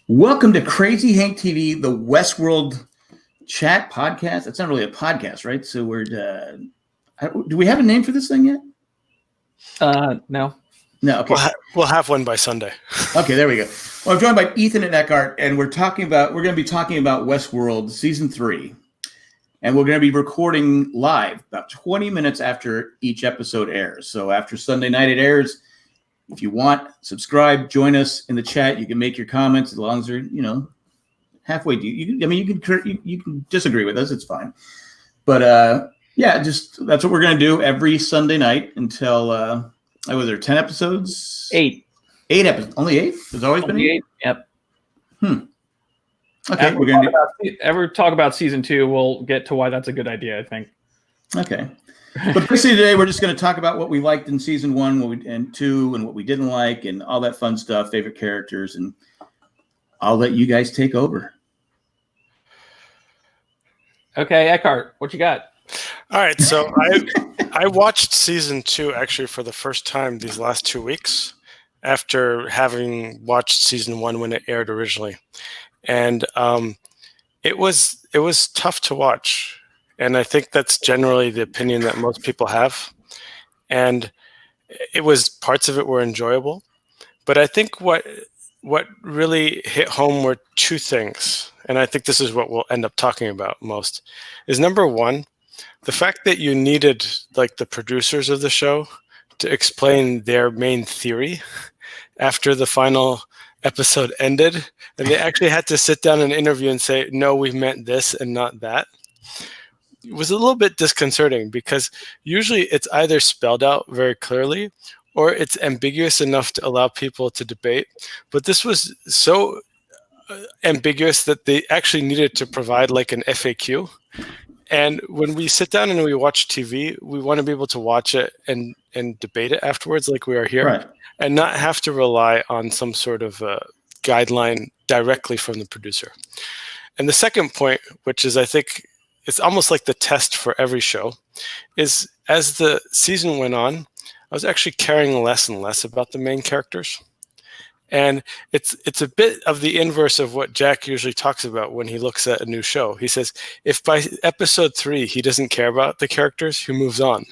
Welcome to Crazy Hank TV, the Westworld chat podcast. It's not really a podcast, right? So we're do we have a name for this thing yet? No. No. Okay. We'll have one by Sunday. Okay, there we go. Well, I'm joined by Ethan and Eckhart, and we're going to be talking about Westworld season 3, and we're going to be recording live about 20 minutes after each episode airs. So after Sunday night it airs. If you want, subscribe, join us in the chat. You can make your comments as long as they're, halfway. You can disagree with us. It's fine. But just that's what we're going to do every Sunday night until, was there 10 episodes? 8. 8 episodes. Only 8? There's always been 8? Yep. Okay. We're going to talk about season 2. We'll get to why that's a good idea, I think. Okay. But basically today we're just going to talk about what we liked in season 1 and 2 and what we didn't like and all that fun stuff, favorite characters, and I'll let you guys take over. Okay, Eckhart, what you got? All right, so I watched season 2 actually for the first time these last 2 weeks after having watched season 1 when it aired originally. And it was tough to watch. And I think that's generally the opinion that most people have. And parts of it were enjoyable. But I think what really hit home were 2 things. And I think this is what we'll end up talking about most. Is number 1, the fact that you needed like the producers of the show to explain their main theory after the final episode ended. And they actually had to sit down and interview and say, no, we meant this and not that. It was a little bit disconcerting because usually it's either spelled out very clearly or it's ambiguous enough to allow people to debate. But this was so ambiguous that they actually needed to provide like an FAQ. And when we sit down and we watch TV, we want to be able to watch it and debate it afterwards like we are here, right, and not have to rely on some sort of guideline directly from the producer. And the second point, which is I think it's almost like the test for every show, is as the season went on, I was actually caring less and less about the main characters. And it's a bit of the inverse of what Jack usually talks about when he looks at a new show. He says, if by episode 3 he doesn't care about the characters, he moves on,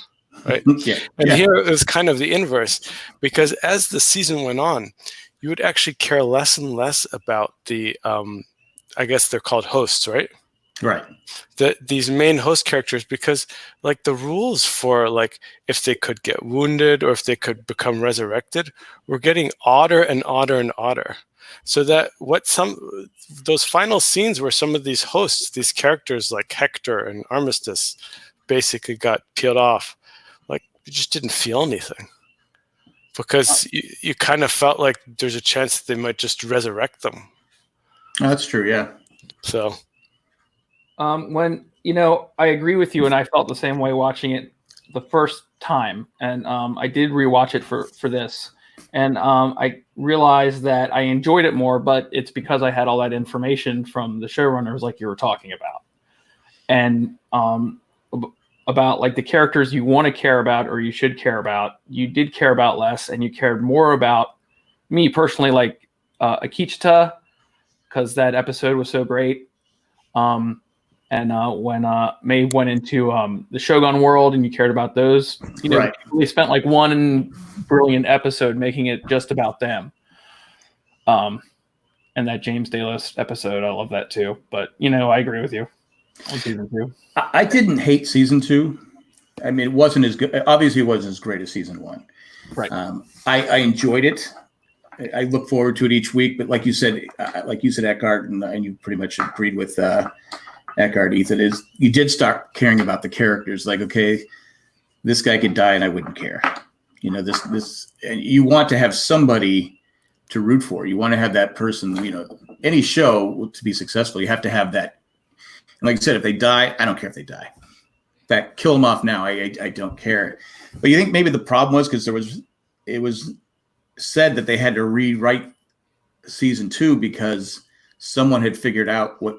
right? Here it was kind of the inverse, because as the season went on, you would actually care less and less about the, I guess they're called hosts, right? Right. These main host characters, because like the rules for like if they could get wounded or if they could become resurrected were getting odder and odder and odder. So that those final scenes where some of these hosts, these characters like Hector and Armistice basically got peeled off, like you just didn't feel anything. Because you kind of felt like there's a chance that they might just resurrect them. Oh, that's true, yeah. So when I agree with you, and I felt the same way watching it the first time, and I did rewatch it for this, and I realized that I enjoyed it more, but it's because I had all that information from the showrunners, like you were talking about, and about like the characters you want to care about or you should care about, you did care about less, and you cared more about me personally, like Akecheta, because that episode was so great. And when Maeve went into the Shogun world and you cared about those, right, we spent like one brilliant episode making it just about them. And that James Delos episode, I love that too. But, I agree with you on season 2. I didn't hate season 2. I mean, it wasn't as good. Obviously, it wasn't as great as season 1. Right. I enjoyed it. I look forward to it each week. But like you said, Eckhart, and you pretty much agreed with Eckhart, Ethan, is you did start caring about the characters. Like, okay, this guy could die and I wouldn't care. This, and you want to have somebody to root for. You want to have that person, any show to be successful, you have to have that. And like I said, if they die, I don't care if they die. In fact, kill them off now. I don't care. But you think maybe the problem was because it was said that they had to rewrite season 2 because someone had figured out what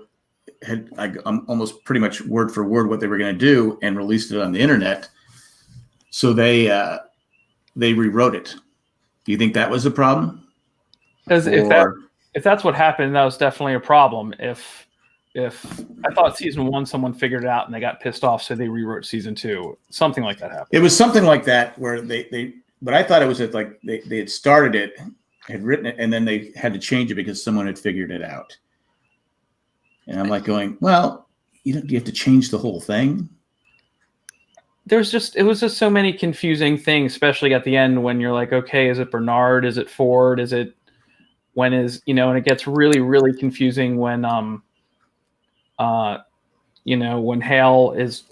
had almost pretty much word for word what they were going to do and released it on the internet. So they rewrote it. Do you think that was the problem? Because if that's what happened, that was definitely a problem. If I thought season 1 someone figured it out and they got pissed off, so they rewrote season 2, something like that happened. It was something like that where but I thought it was like they had started it, had written it, and then they had to change it because someone had figured it out. And I'm like going, well, do you have to change the whole thing? It was just so many confusing things, especially at the end when you're like, okay, is it Bernard? Is it Ford? Is it when is, and it gets really, really confusing when, when Hale is,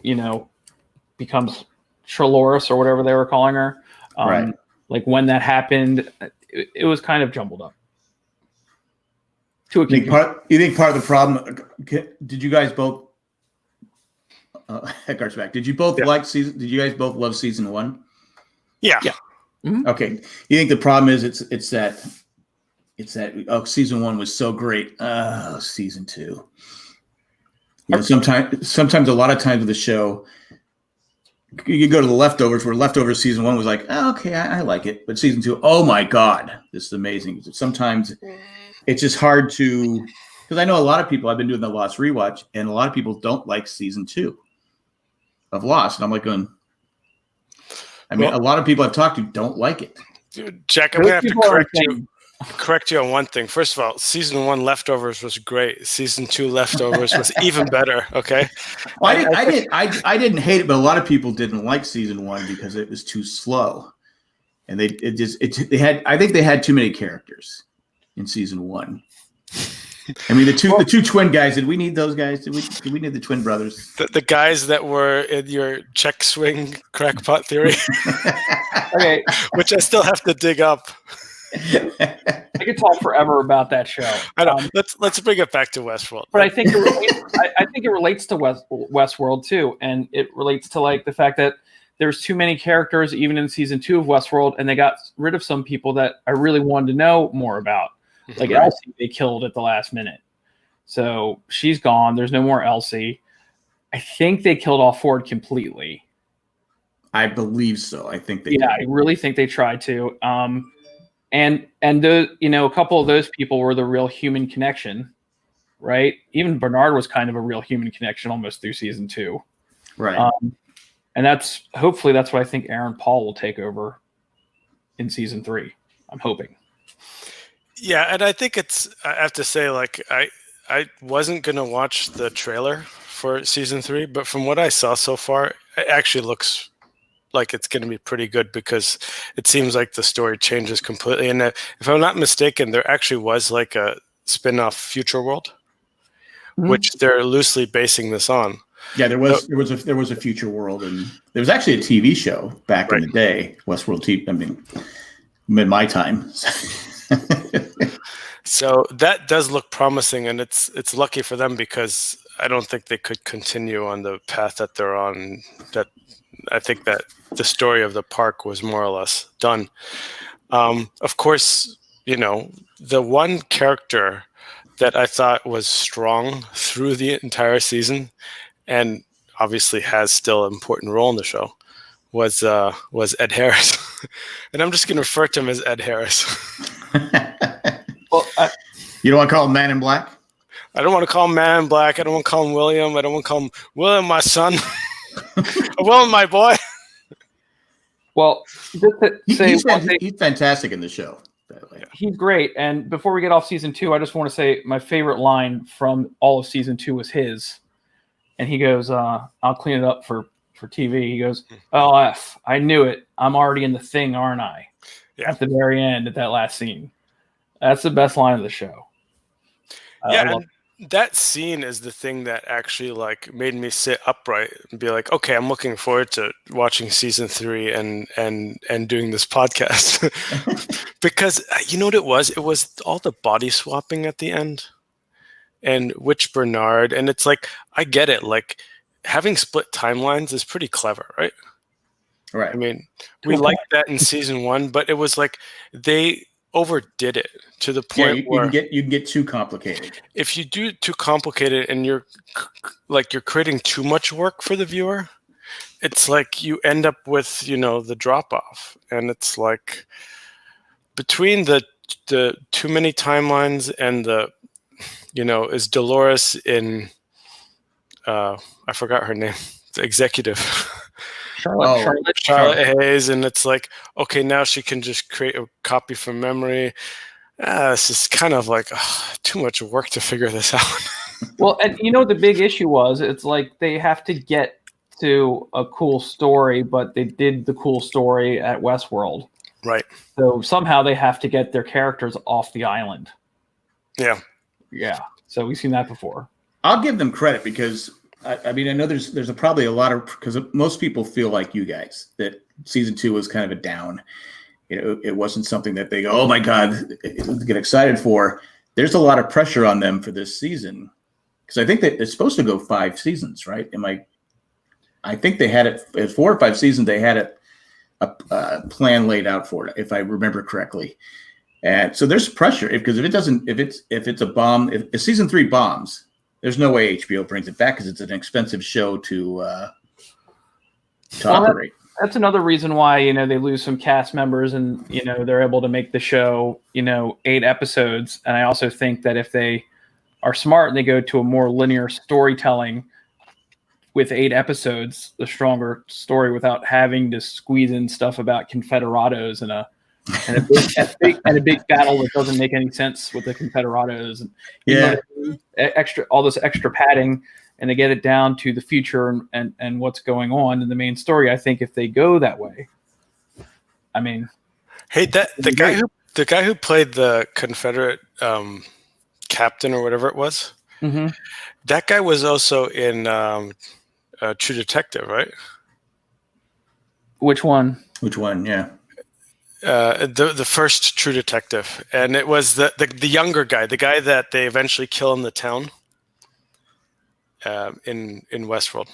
becomes Trelawney or whatever they were calling her. Right. Like when that happened, it was kind of jumbled up. You think part of the problem? Did you guys both? Eckhart's back. Did you both like season? Did you guys both love season 1? Yeah. Mm-hmm. Okay. You think the problem is it's that season 1 was so great. Season 2. Sometimes a lot of times with the show, you go to the leftovers where leftovers season 1 was like, okay, I like it, but season 2, oh my god, this is amazing. Sometimes it's just hard to, because I know a lot of people. I've been doing the Lost rewatch, and a lot of people don't like season 2 of Lost, and I'm like going. A lot of people I've talked to don't like it. Dude, Jack, I'm gonna have to correct you on one thing. First of all, season 1 leftovers was great. Season 2 leftovers was even better. Okay. Well, I didn't hate it, but a lot of people didn't like season 1 because it was too slow, and I think they had too many characters in season 1. I mean, the two twin guys. Did we need those guys? Did we need the twin brothers? The guys that were in your check swing crackpot theory, okay, which I still have to dig up. I could talk forever about that show. I know. Let's bring it back to Westworld. But I think it relates to Westworld too, and it relates to like the fact that there's too many characters even in season 2 of Westworld, and they got rid of some people that I really wanted to know more about. Like Elsie, they killed at the last minute, so she's gone. There's no more Elsie. I think they killed off Ford completely. I believe so. I think they. Yeah, I really think they tried to. And those, a couple of those people were the real human connection, right? Even Bernard was kind of a real human connection almost through season 2, right? And hopefully that's what I think Aaron Paul will take over in season 3. I'm hoping. Yeah, and I think I have to say, like, I wasn't going to watch the trailer for season 3, but from what I saw so far, it actually looks like it's going to be pretty good because it seems like the story changes completely. And if I'm not mistaken, there actually was like a spin-off Future World, which they're loosely basing this on. Yeah, there was a Future World, and there was actually a TV show back in the day, Westworld TV. I mean, in my time. So that does look promising, and it's lucky for them because I don't think they could continue on the path that they're on. That I think that the story of the park was more or less done. Of course, the one character that I thought was strong through the entire season, and obviously has still an important role in the show, was Ed Harris, and I'm just going to refer to him as Ed Harris. Well, you don't want to call him Man in Black? I don't want to call him Man in Black. I don't want to call him William. I don't want to call him William, my son. William, my boy. Well, just to say he's fantastic in the show. He's great. And before we get off season 2, I just want to say my favorite line from all of season 2 was his. And he goes, I'll clean it up for TV. He goes, F, I knew it. I'm already in the thing, aren't I? Yeah. At the very end, at that last scene. That's the best line of the show. And that scene is the thing that actually like made me sit upright and be like, okay, I'm looking forward to watching season 3 and doing this podcast. Because you know what it was? It was all the body swapping at the end and which Bernard. And it's like, I get it. Like having split timelines is pretty clever, right? Right. I mean, we liked that in season 1, but it was like they overdid it to the point where you can get too complicated. If you do too complicated and you're creating too much work for the viewer, it's like you end up with the drop off, and it's like between the the too many timelines, and is Dolores in I forgot her name, the executive. Charlotte Hayes, and it's like, okay, now she can just create a copy from memory. This is kind of like too much work to figure this out. Well, and the big issue was, it's like they have to get to a cool story, but they did the cool story at Westworld. Right. So somehow they have to get their characters off the island. Yeah. Yeah. So we've seen that before. I'll give them credit because I know there's probably a lot of, because most people feel like you guys that season 2 was kind of a down. It wasn't something that they go, oh my God, get excited for. There's a lot of pressure on them for this season because I think that it's supposed to go 5 seasons, right? I think they had it 4 or 5 seasons. They had a plan laid out for it, if I remember correctly. And so there's pressure because if it's a bomb, if season 3 bombs, there's no way HBO brings it back because it's an expensive show to operate. That's another reason why they lose some cast members, and they're able to make the show 8 episodes. And I also think that if they are smart and they go to a more linear storytelling with 8 episodes, the stronger story, without having to squeeze in stuff about Confederados and a big battle that doesn't make any sense with the Confederados, and all this extra padding, and to get it down to the future and what's going on in the main story. I think if they go that way, hey, the guy who played the Confederate captain or whatever it was, mm-hmm. That guy was also in True Detective, right? Which one? Yeah. The first True Detective, and it was the younger guy, the guy that they eventually kill in the town in Westworld.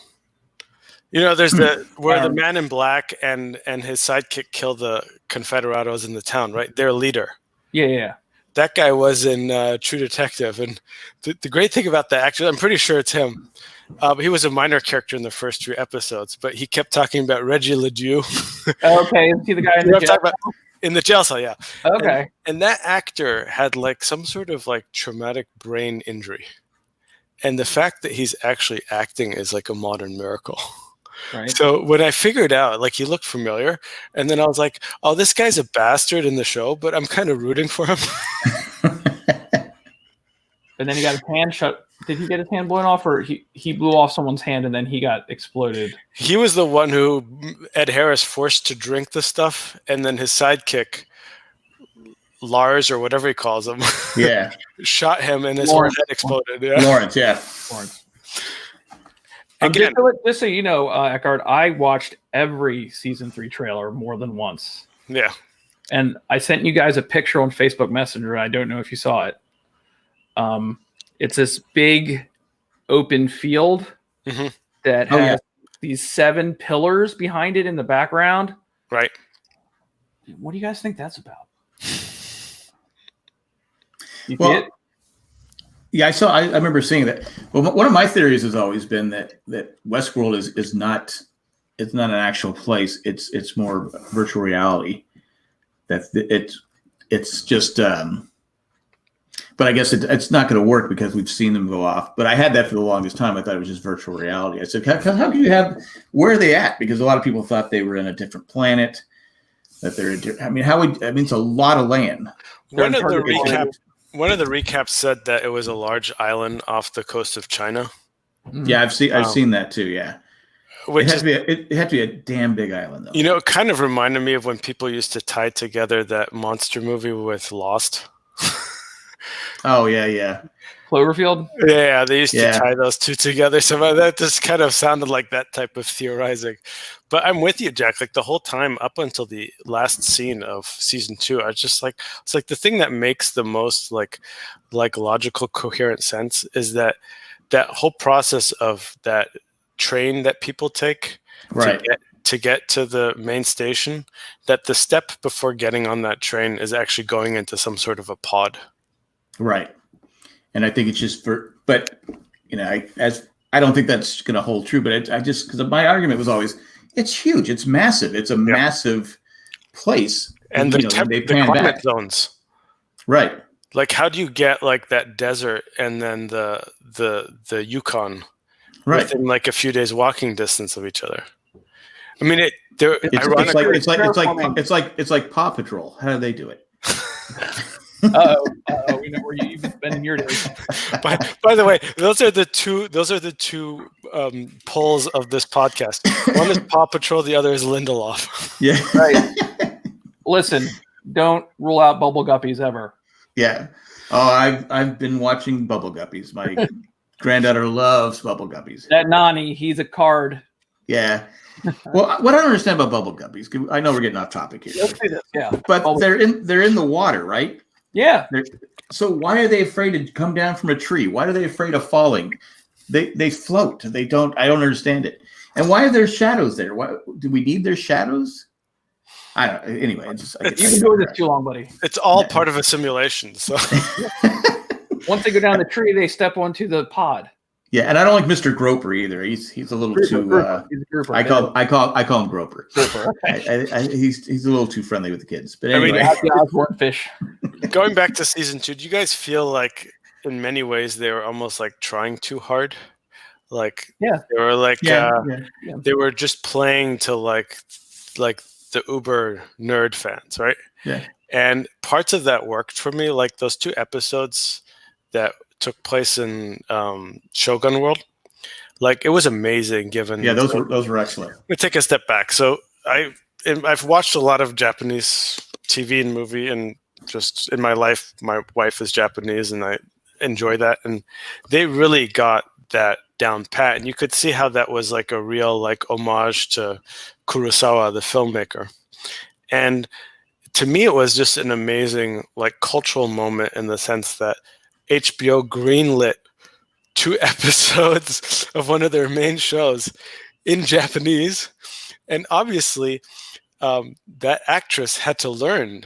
There's where the man in black and his sidekick kill the Confederados in the town, right? Their leader. Yeah. That guy was in True Detective, and the great thing about that, actually, I'm pretty sure it's him. He was a minor character in the first 3 episodes, but he kept talking about Reggie Ledoux. Okay, is he the guy in the jail cell? In the jail cell, yeah. Okay. And that actor had like some sort of like traumatic brain injury. And the fact that he's actually acting is like a modern miracle. Right. So when I figured out, like, he looked familiar, and then I was like, oh, this guy's a bastard in the show, but I'm kind of rooting for him. And then he got his hand shut. Did he get his hand blown off, or he blew off someone's hand and then he got exploded? He was the one who Ed Harris forced to drink the stuff, and then his sidekick, Lars or whatever he calls him, shot him and his whole head exploded. Yeah. Lawrence. Just so you know, Eckhart, I watched every season 3 trailer more than once. Yeah. And I sent you guys a picture on Facebook Messenger. I don't know if you saw it. It's this big open field that has these 7 pillars behind it in the background. Right. What do you guys think that's about? I remember seeing that. Well, one of my theories has always been that Westworld is not an actual place. It's more virtual reality. That it's just. But I guess it's not going to work because we've seen them go off. But I had that for the longest time. I thought it was just virtual reality. I said, how can you have? Where are they at? Because a lot of people thought they were in a different planet. That they're. It's a lot of land. One of the recaps said that it was a large island off the coast of China. Yeah, I've seen that too. Yeah, it had to be a damn big island, though. It kind of reminded me of when people used to tie together that monster movie with Lost. Oh yeah. Cloverfield? Yeah, they used to tie those two together. So that just kind of sounded like that type of theorizing. But I'm with you, Jack. Like the whole time up until the last scene of season 2, I was just like, it's like the thing that makes the most like logical, coherent sense is that whole process of that train that people take to get to the main station, that the step before getting on that train is actually going into some sort of a pod. Right. And I think it's just but I don't think that's going to hold true, but because my argument was always, it's huge. It's massive. It's a massive place. And the climate zones. Right. Like, how do you get like that desert and then the Yukon Right. within like a few days walking distance of each other? I mean, It's like Paw Patrol. How do they do it? We know where you've been spending your days. By the way, those are the two polls of this podcast. One is Paw Patrol, the other is Lindelof. Yeah. Right. Listen, don't rule out bubble guppies ever. Yeah. Oh, I've been watching Bubble Guppies. My granddaughter loves Bubble Guppies. That Nani, he's a card. Yeah. Well, what I don't understand about Bubble Guppies, I know we're getting off topic here. Let's do this. Yeah. But they're in the water, right? Yeah. So why are they afraid to come down from a tree? Why are they afraid of falling? They float. I don't understand it. And why are there shadows there? Why do we need their shadows? I don't. Anyway, you've been doing this too long, buddy. It's all part of a simulation. So once they go down the tree, they step onto the pod. Yeah, and I don't like Mr. Groper either. He's a little too. He's a grouper. I call him Groper. Groper. Okay. He's a little too friendly with the kids. But anyway, the Osborne fish. Going back to season 2, do you guys feel like in many ways they were almost like trying too hard? Like they were like they were just playing to like the uber nerd fans, right? Yeah. And parts of that worked for me, like those 2 episodes that took place in Shogun World. Like, it was amazing given... Yeah, those were excellent. Let me take a step back. So I've watched a lot of Japanese TV and movie, and just in my life, my wife is Japanese, and I enjoy that. And they really got that down pat. And you could see how that was like a real like homage to Kurosawa, the filmmaker. And to me, it was just an amazing like cultural moment in the sense that HBO greenlit 2 episodes of one of their main shows in Japanese. And obviously, that actress had to learn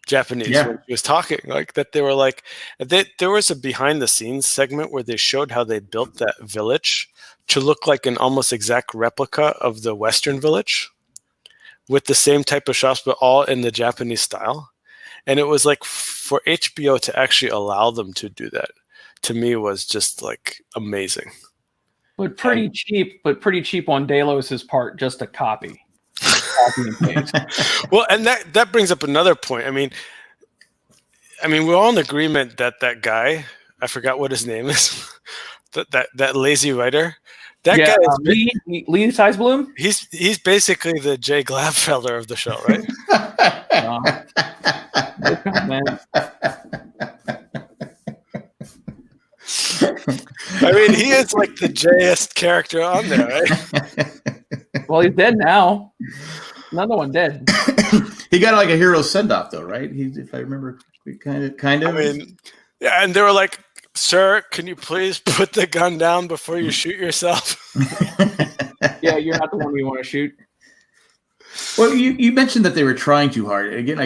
Japanese when she was talking. Like that, they were like, there was a behind the scenes segment where they showed how they built that village to look like an almost exact replica of the Western village with the same type of shops, but all in the Japanese style. And it was like for HBO to actually allow them to do that, to me was just like amazing. But pretty cheap on Delos's part, just a copy. And paste. Well, and that brings up another point. I mean, we're all in agreement that guy, I forgot what his name is, that lazy writer. That guy is Lee Seisblum. He's basically the Jay Gladfelder of the show, right? No comment. I mean, he is like the Jayest character on there, right? Well, he's dead now. Another one dead. He got like a hero send off, though, right? If I remember, kind of. I mean, yeah, and they were like, "Sir, can you please put the gun down before you shoot yourself?" Yeah, you're not the one we want to shoot. Well, you mentioned that they were trying too hard. Again,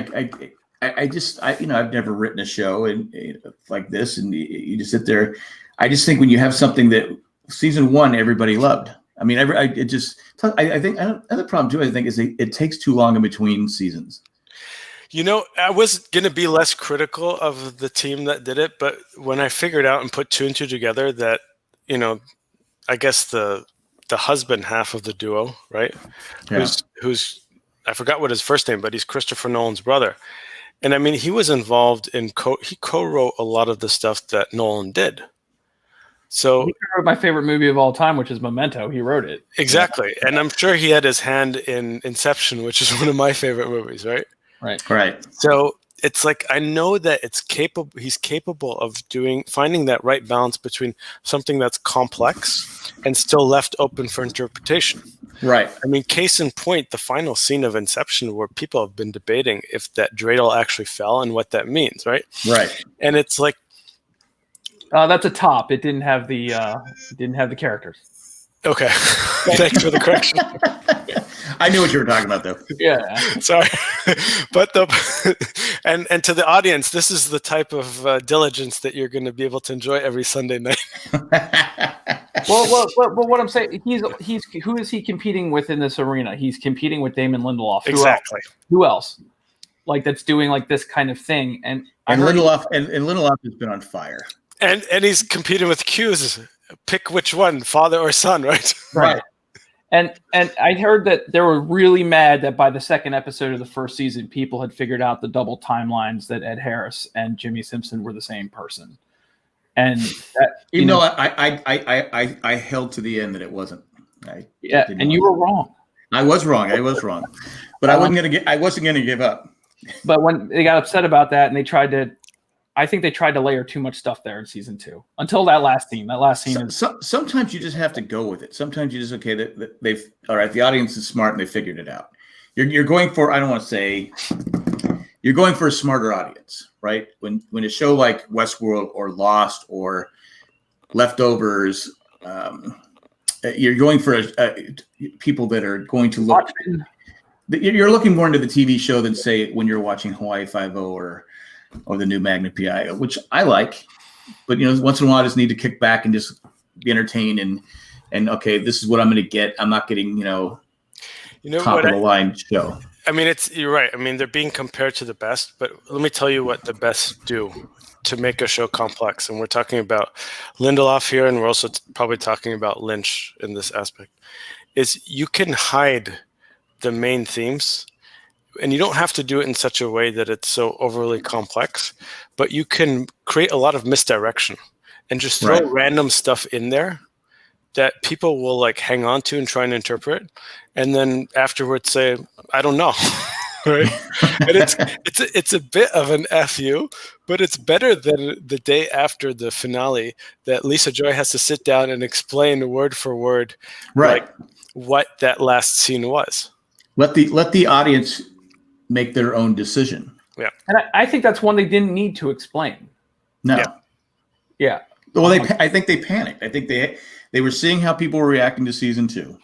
I've never written a show like this, and you just sit there. I just think when you have something that season 1 everybody loved. I mean, I think another problem too. I think is it takes too long in between seasons. You know, I was gonna be less critical of the team that did it, but when I figured out and put 2 and 2 together, that I guess the husband half of the duo, right? Yeah. Who's I forgot what his first name, but he's Christopher Nolan's brother. And I mean, he was involved in he co-wrote a lot of the stuff that Nolan did. So he wrote my favorite movie of all time, which is Memento. He wrote it. Exactly. Yeah. And I'm sure he had his hand in Inception, which is one of my favorite movies, right? Right. So it's like, I know that he's capable of finding that right balance between something that's complex and still left open for interpretation. Right. I mean, case in point, the final scene of Inception, where people have been debating if that dreidel actually fell and what that means, right? Right. And it's like, that's a top. It didn't have the characters. Okay. Thanks for the correction. I knew what you were talking about, though. Yeah. Sorry. But and to the audience, this is the type of diligence that you're going to be able to enjoy every Sunday night. Well, what I'm saying, he's who is he competing with in this arena? He's competing with Damon Lindelof. Exactly. Who else? like that's doing like this kind of thing. And Lindelof has been on fire. And he's competing with cues. Pick which one, father or son, right? Right. And I heard that they were really mad that by the second episode of the first season, people had figured out the double timelines that Ed Harris and Jimmy Simpson were the same person. And that, even though I held to the end that it wasn't. And you were wrong. I was wrong, but I wasn't gonna give up. But when they got upset about that, and I think they tried to layer too much stuff there in season 2 until that last scene. Sometimes you just have to go with it. Sometimes you just they've all right. The audience is smart and they figured it out. You're going for, I don't want to say, you're going for a smarter audience, right? When a show like Westworld or Lost or Leftovers, you're going for people that are going to look. You're looking more into the TV show than say when you're watching Hawaii Five-0 or the new Magna PI, which I like, but once in a while I just need to kick back and just be entertained and okay, this is what I'm going to get. I'm not getting top of the line show. I mean, you're right. I mean, they're being compared to the best, but let me tell you what the best do to make a show complex. And we're talking about Lindelof here, and we're also probably talking about Lynch in this aspect. Is you can hide the main themes. And you don't have to do it in such a way that it's so overly complex, but you can create a lot of misdirection and just throw random stuff in there that people will like hang on to and try and interpret, and then afterwards say, "I don't know." Right? And it's a bit of an FU, but it's better than the day after the finale that Lisa Joy has to sit down and explain word for word, like what that last scene was. Let the audience make their own decision. Yeah. And I think that's one they didn't need to explain. No. Yeah. Well, I think they panicked. I think they were seeing how people were reacting to season 2.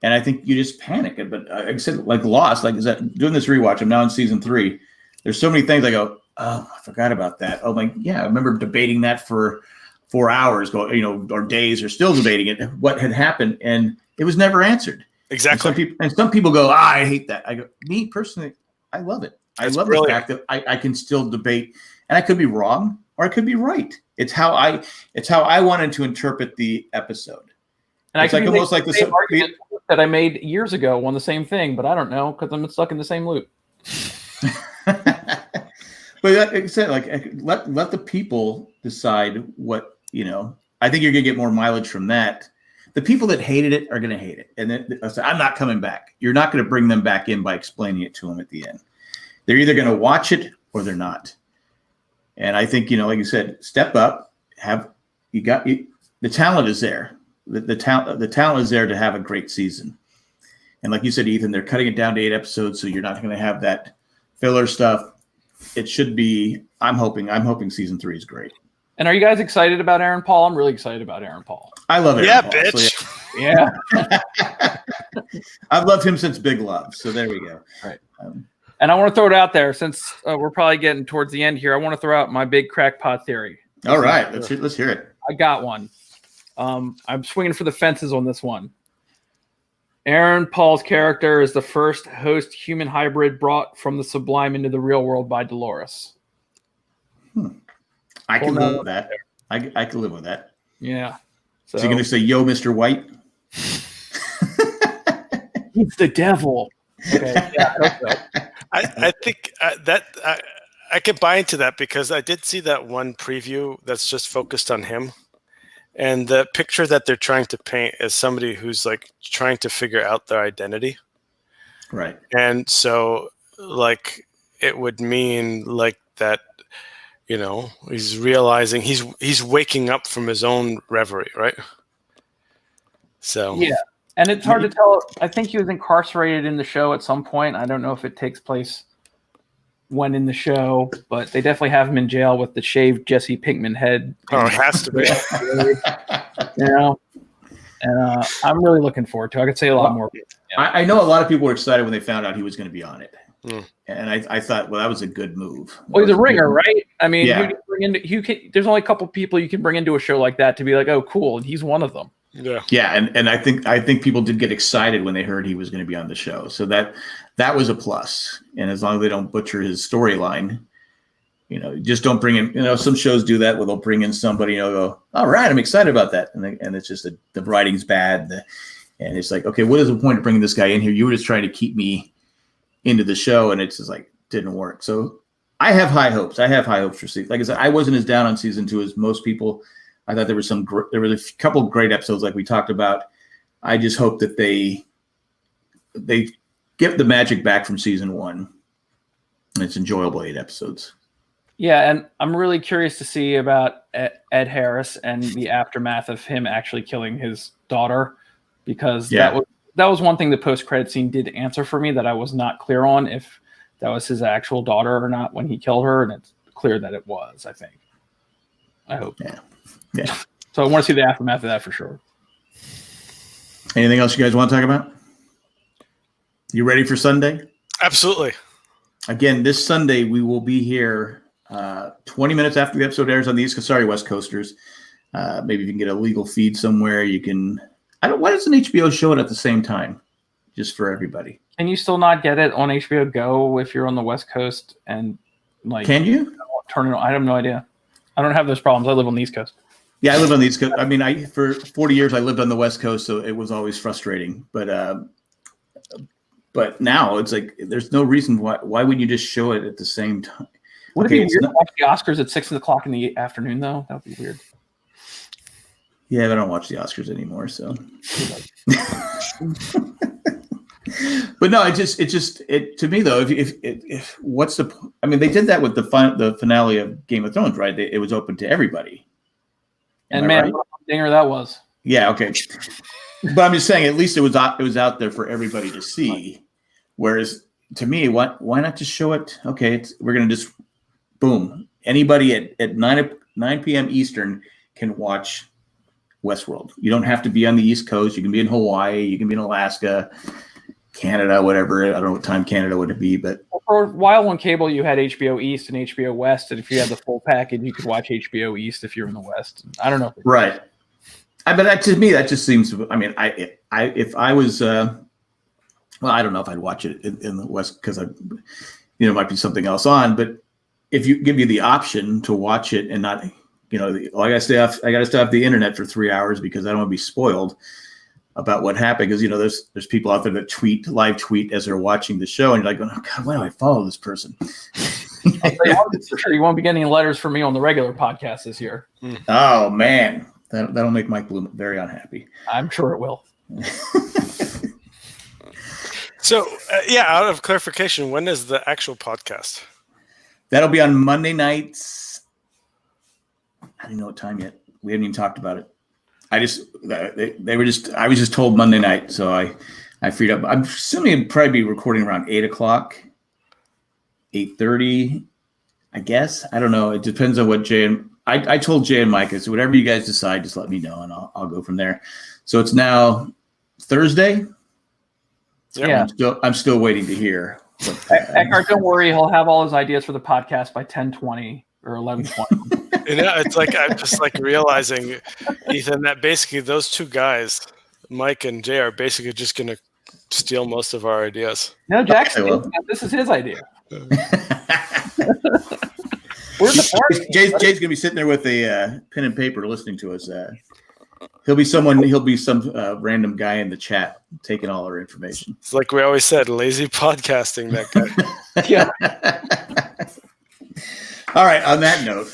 And I think you just panic. But like I said, like Lost, like doing this rewatch, I'm now in season 3. There's so many things I go, oh, I forgot about that. Oh, like, yeah, I remember debating that for 4 hours, or days, or still debating it, what had happened. And it was never answered. Exactly. And some people go, I hate that. I go, me personally, I love it. I love the fact that I can still debate, and I could be wrong or I could be right. It's how I wanted to interpret the epised. And it's like almost like the same argument that I made years ago on the same thing, but I don't know because I'm stuck in the same loop. But like I said, like let the people decide what I think you're gonna get more mileage from that. The people that hated it are going to hate it. And then I'm not coming back. You're not going to bring them back in by explaining it to them at the end. They're either going to watch it or they're not. And I think, like you said, step up. The talent is there. The talent is there to have a great season. And like you said, Ethan, they're cutting it down to 8 episodes, so you're not going to have that filler stuff. It should be. I'm hoping season 3 is great. And are you guys excited about Aaron Paul? I'm really excited about Aaron Paul. I love Aaron Paul. Bitch. So yeah. I've loved him since Big Love. So there we go. Right. And I want to throw it out there since we're probably getting towards the end here. I want to throw out my big crackpot theory. All right. Let's hear it. I got one. I'm swinging for the fences on this one. Aaron Paul's character is the first host-human hybrid brought from the sublime into the real world by Dolores. I can live with that. I can live with that. Yeah. So is he going to say, "Yo, Mr. White"? He's the devil. Okay. Yeah. I think that I can buy into that because I did see that one preview that's just focused on him. And the picture that they're trying to paint is somebody who's like trying to figure out their identity. Right. And so like it would mean like that, he's realizing he's waking up from his own reverie, right? So yeah. And it's hard to tell. I think he was incarcerated in the show at some point. I don't know if it takes place when in the show, but they definitely have him in jail with the shaved Jesse Pinkman head. Oh, it has to be. And I'm really looking forward to it. I could say a lot more. Yeah. I know a lot of people were excited when they found out he was going to be on it. And I thought, well, that was a good move. Well, he's a ringer, right? I mean, yeah. there's only a couple people you can bring into a show like that to be like, oh, cool. And he's one of them. Yeah. And I think people did get excited when they heard he was going to be on the show. So that was a plus. And as long as they don't butcher his storyline, just don't bring in, some shows do that where they'll bring in somebody, go, all right, I'm excited about that. And it's just the writing's bad. And it's like, okay, what is the point of bringing this guy in here? You were just trying to keep me into the show. And it's just like, didn't work. So I have high hopes. For season. Like I said, I wasn't as down on season 2 as most people. I thought there was a couple of great episodes like we talked about. I just hope that they get the magic back from season 1. And it's enjoyable 8 episodes. Yeah, and I'm really curious to see about Ed Harris and the aftermath of him actually killing his daughter, because that was one thing the post-credit scene did answer for me that I was not clear on, if that was his actual daughter or not when he killed her, and it's clear that it was, I think. I hope. Yeah. So I want to see the aftermath of that for sure. Anything else you guys want to talk about? You ready for Sunday? Absolutely. Again, this Sunday we will be here 20 minutes after the episode airs on the East Coast. Sorry, West Coasters. Maybe if you can get a legal feed somewhere, you can. Why doesn't HBO show it at the same time, just for everybody? Can you still not get it on HBO Go if you're on the West Coast and Can you turn it on? I have no idea. I don't have those problems. I live on the East Coast. Yeah, I live on the East Coast. I mean, for 40 years I lived on the West Coast, so it was always frustrating. But now it's like there's no reason why would you just show it at the same time? Would it be weird to watch the Oscars at 6 o'clock in the afternoon, though? That would be weird. Yeah, I don't watch the Oscars anymore, so. But no, it to me though. If what's the? I mean, they did that with the finale of Game of Thrones, right? It was open to everybody. And man, right? what a dinger that was. Yeah, okay. But I'm just saying, at least it was out there for everybody to see. Whereas to me, why not just show it? Okay, we're gonna just. Boom. Anybody at 9 p.m. Eastern can watch Westworld. You don't have to be on the East Coast. You can be in Hawaii. You can be in Alaska, Canada, whatever. I don't know what time Canada would be, but for a while on cable, you had HBO East and HBO West, and if you had the full package, you could watch HBO East if you're in the West. I don't know. Right. But to me, that just seems. I mean, if I was, well, I don't know if I'd watch it in the West because it might be something else on, but. If you give you the option to watch it and not, I got to stay off the internet for 3 hours because I don't want to be spoiled about what happened. Because there's people out there that live tweet as they're watching the show, and you're like, oh God, why do I follow this person? For sure, you won't be getting any letters from me on the regular podcast this year. Oh man, that'll make Mike Bloom very unhappy. I'm sure it will. So out of clarification, when is the actual podcast? That'll be on Monday nights. I didn't know what time yet. We haven't even talked about it. I was just told Monday night, so I freed up. I'm assuming it'd probably be recording around 8 o'clock, 8:30, I guess. I don't know. It depends on what Jay and I told Jay and Mike, I said, whatever you guys decide, just let me know and I'll go from there. So it's now Thursday. Yeah. I'm still waiting to hear. Eckhart, don't worry. He'll have all his ideas for the podcast by 10:20 or 11:20. It's like I'm just like realizing, Ethan, that basically those two guys, Mike and Jay, are basically just going to steal most of our ideas. No, Jackson, this is his idea. Jay's going to be sitting there with a pen and paper listening to us. He'll be some random guy in the chat taking all our information. It's like we always said, lazy podcasting, that guy. Yeah. All right, on that note.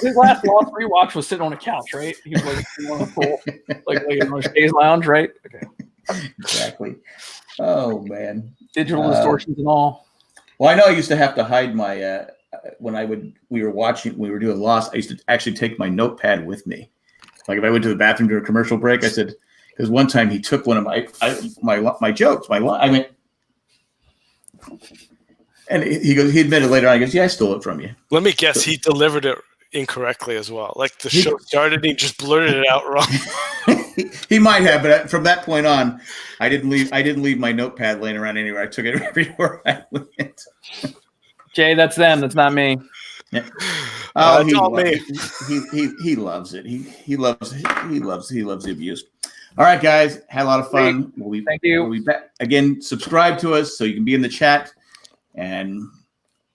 His last Lost rewatch was sitting on a couch, right? He was like on a pool, like on a chaise lounge, right? Okay. Exactly. Oh, man. Digital distortions and all. Well, I know I used to have to hide my when we were doing Lost, I used to actually take my notepad with me. Like if I went to the bathroom during a commercial break, I said, because one time he took one of my jokes, and he admitted later on, he goes, yeah, I stole it from you. Let me guess, he delivered it incorrectly as well. Like the show started, and he just blurted it out wrong. He might have, but from that point on, I didn't leave my notepad laying around anywhere. I took it everywhere I went. Jay, that's them. That's not me. Yeah. He loves it. He loves the abuse. All right, guys, had a lot of fun. Thank you. We'll be back again. Subscribe to us so you can be in the chat, and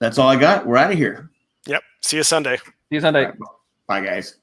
that's all I got. We're out of here. Yep. See you Sunday. See you Sunday. All right. Bye, guys.